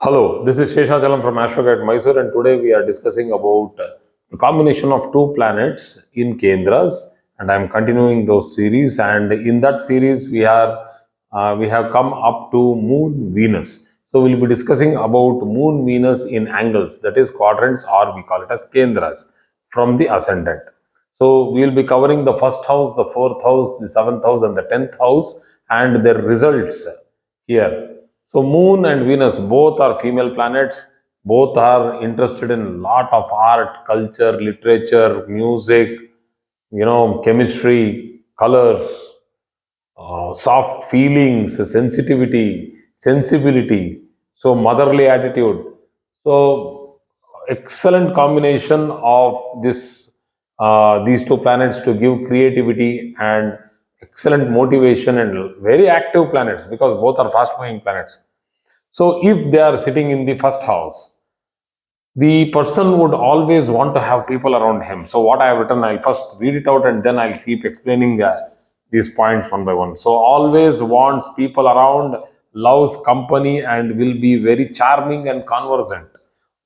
Hello, this is Sheshachalam from Astroguide Mysore, and today we are discussing about the combination of two planets in Kendras, and I am continuing those series. And in that series, we have come up to Moon Venus. So we'll be discussing about Moon Venus in angles, that is quadrants, or we call it as Kendras from the ascendant. So we will be covering the first house, the fourth house, the seventh house, and the 10th house, and their results here. So Moon and Venus both are female planets. Both are interested in lot of art, culture, literature, music, chemistry, colors, soft feelings, sensitivity, sensibility. So motherly attitude. So excellent combination of these two planets to give creativity and excellent motivation, and very active planets because both are fast moving planets. So if they are sitting in the first house, the person would always want to have people around him. So what I have written, I'll first read it out and then I'll keep explaining these points one by one. So always wants people around, loves company, and will be very charming and conversant.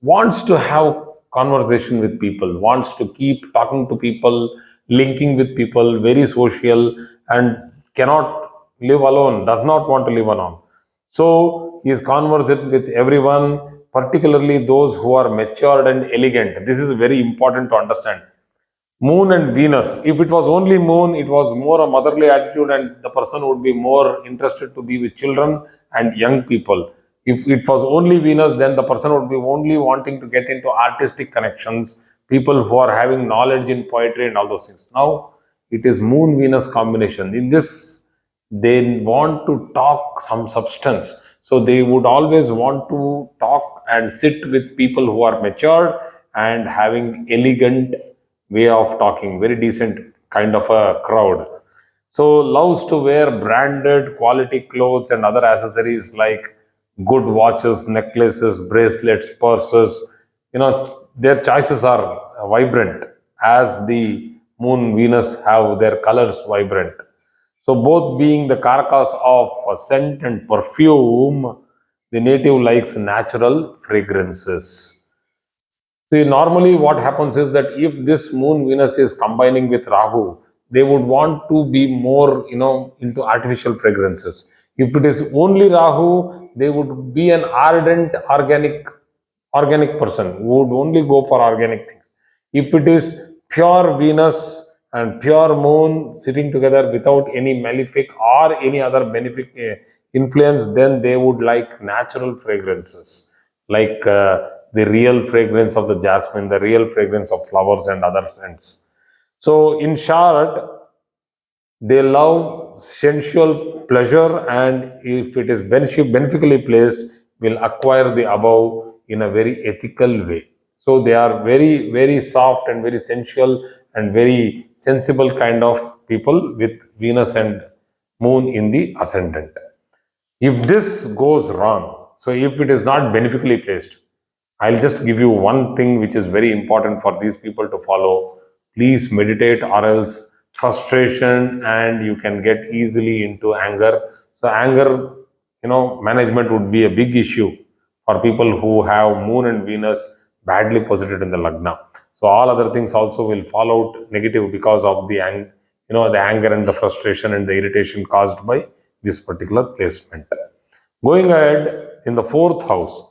Wants to have conversation with people, wants to keep talking to people, linking with people, very social, and cannot live alone, does not want to live alone. So he is conversant with everyone, particularly those who are matured and elegant. This is very important to understand. Moon and Venus. If it was only Moon, it was more a motherly attitude, and the person would be more interested to be with children and young people. If it was only Venus, then the person would be only wanting to get into artistic connections, people who are having knowledge in poetry and all those things. Now it is Moon Venus combination. In this, they want to talk some substance. So they would always want to talk and sit with people who are matured and having elegant way of talking, very decent kind of a crowd. So loves to wear branded quality clothes and other accessories like good watches, necklaces, bracelets, purses. Their choices are vibrant as the Moon, Venus have their colors vibrant. So both being the carcass of scent and perfume, the native likes natural fragrances. See, normally what happens is that if this Moon Venus is combining with Rahu, they would want to be more, into artificial fragrances. If it is only Rahu, they would be an ardent organic person who would only go for organic things. If it is pure Venus and pure Moon sitting together without any malefic or any other benefic influence, then they would like natural fragrances, like the real fragrance of the jasmine, the real fragrance of flowers and other scents. So, in short, they love sensual pleasure, and if it is benefically placed, will acquire the above in a very ethical way. So, they are very, very soft and very sensual and very sensible kind of people with Venus and Moon in the ascendant. If this goes wrong, so if it is not beneficially placed, I'll just give you one thing which is very important for these people to follow. Please meditate, or else frustration and you can get easily into anger. So anger, management would be a big issue for people who have Moon and Venus badly posited in the Lagna. So all other things also will fall out negative because of the anger and the frustration and the irritation caused by this particular placement. Going ahead, in the fourth house,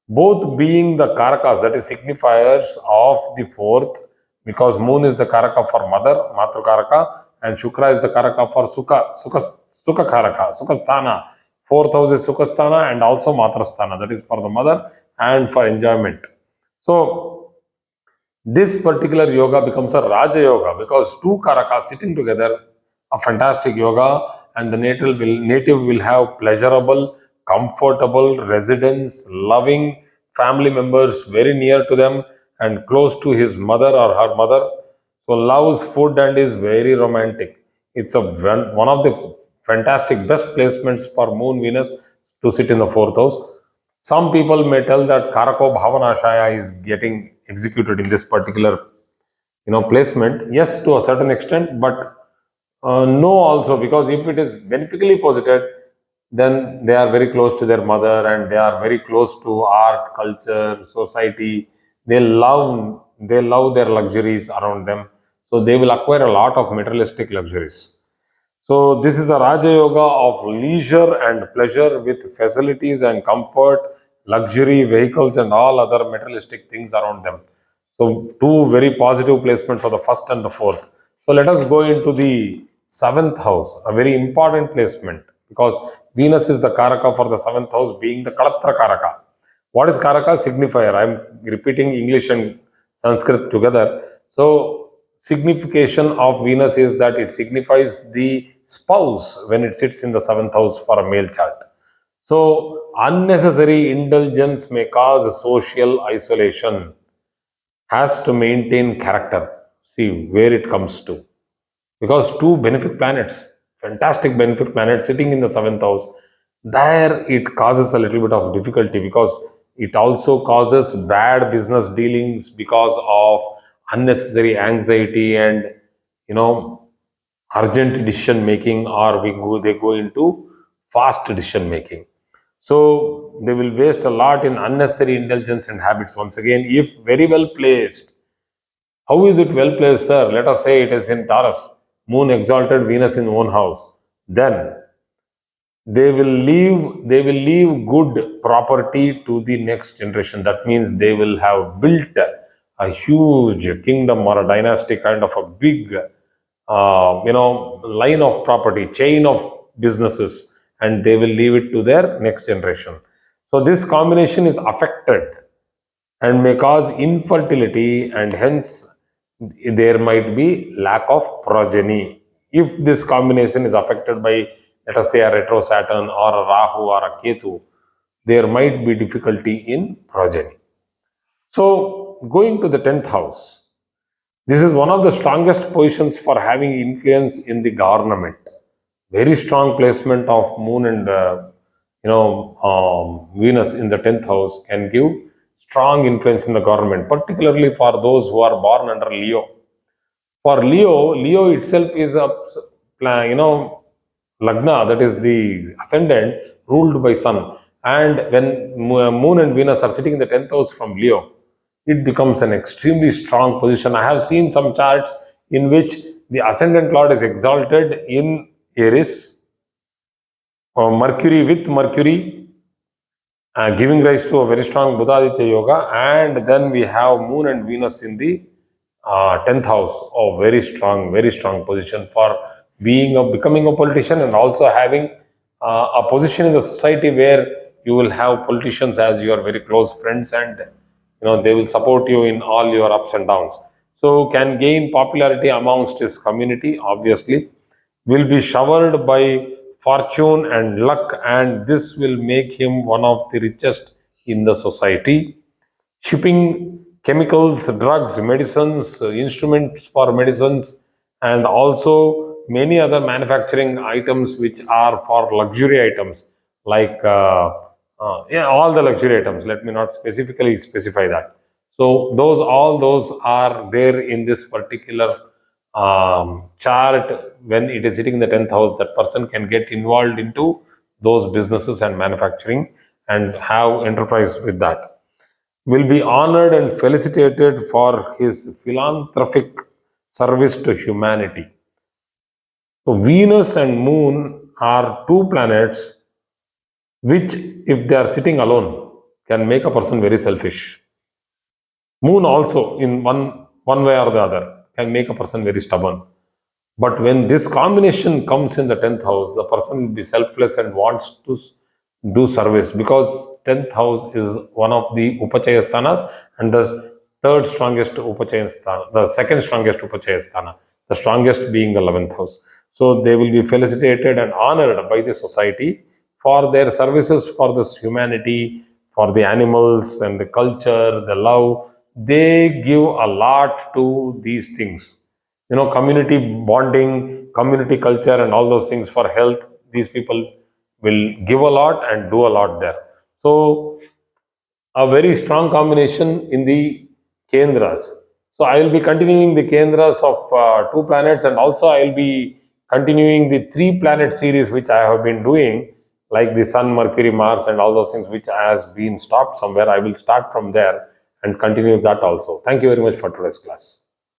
both being the karakas, that is signifiers of the fourth, because Moon is the karaka for mother, Matru karaka, and Shukra is the karaka for Sukha karaka, Sukhasthana. Fourth house is Sukhasthana and also Matrasthana, that is for the mother and for enjoyment. So, this particular yoga becomes a Raja Yoga because two karakas sitting together, a fantastic yoga, and the native will have pleasurable, comfortable residence, loving family members very near to them and close to his mother or her mother. So loves food and is very romantic. It's one of the fantastic best placements for Moon Venus to sit in the fourth house. Some people may tell that Karako Bhavanashaya is getting executed in this particular placement. Yes, to a certain extent, but no also, because if it is benefically posited, then they are very close to their mother and they are very close to art, culture, society. They love their luxuries around them. So they will acquire a lot of materialistic luxuries. So this is a Raja Yoga of leisure and pleasure with facilities and comfort, luxury, vehicles and all other materialistic things around them. So two very positive placements of the first and the fourth. So let us go into the seventh house, a very important placement because Venus is the Karaka for the seventh house being the Kalatra Karaka. What is Karaka? Signifier. I am repeating English and Sanskrit together. So signification of Venus is that it signifies the spouse when it sits in the seventh house for a male chart. So unnecessary indulgence may cause social isolation, has to maintain character. See where it comes to. Because two benefic planets, fantastic benefic planets sitting in the seventh house, there it causes a little bit of difficulty because it also causes bad business dealings because of unnecessary anxiety and you know urgent decision making, or they go into fast decision making. So they will waste a lot in unnecessary indulgence and habits. Once again, if very well placed, how is it well placed, sir? Let us say it is in Taurus, Moon exalted, Venus in own house. Then they will leave good property to the next generation. That means they will have built a huge kingdom or a dynasty kind of a big line of property, chain of businesses, and they will leave it to their next generation. So this combination is affected and may cause infertility, and hence there might be lack of progeny. If this combination is affected by, let us say, a retro Saturn or a Rahu or a Ketu, there might be difficulty in progeny. So, going to the 10th house, this is one of the strongest positions for having influence in the government. Very strong placement of Moon and Venus in the 10th house can give strong influence in the government, particularly for those who are born under Leo. For Leo itself is a Lagna, that is the ascendant ruled by Sun. And when Moon and Venus are sitting in the 10th house from Leo, it becomes an extremely strong position. I have seen some charts in which the ascendant lord is exalted in Aries, Mercury with Mercury, giving rise to a very strong Buddhaditya Yoga, and then we have Moon and Venus in the 10th house. Oh, very strong position for becoming a politician and also having a position in the society where you will have politicians as your very close friends, and they will support you in all your ups and downs. So can gain popularity amongst his community, obviously, will be showered by fortune and luck, and this will make him one of the richest in the society. Shipping chemicals, drugs, medicines, instruments for medicines, and also many other manufacturing items which are for luxury items, like all the luxury items. Let me not specifically specify that. So all those are there in this particular chart. When it is sitting in the 10th house, that person can get involved into those businesses and manufacturing and have enterprise with that. Will be honored and felicitated for his philanthropic service to humanity. So Venus and Moon are two planets which, if they are sitting alone, can make a person very selfish. Moon also, in one way or the other, can make a person very stubborn. But when this combination comes in the 10th house, the person will be selfless and wants to do service, because 10th house is one of the Upachaya sthanas and the third strongest Upachaya sthana, the second strongest Upachaya sthana, the strongest being the 11th house. So they will be felicitated and honored by the society for their services for this humanity, for the animals and the culture, the love. They give a lot to these things. Community bonding, community culture, and all those things for health. These people will give a lot and do a lot there. So, a very strong combination in the Kendras. So, I will be continuing the Kendras of two planets, and also I will be continuing the three planet series which I have been doing like the Sun, Mercury, Mars, and all those things which has been stopped somewhere. I will start from there and continue that also. Thank you very much for today's class.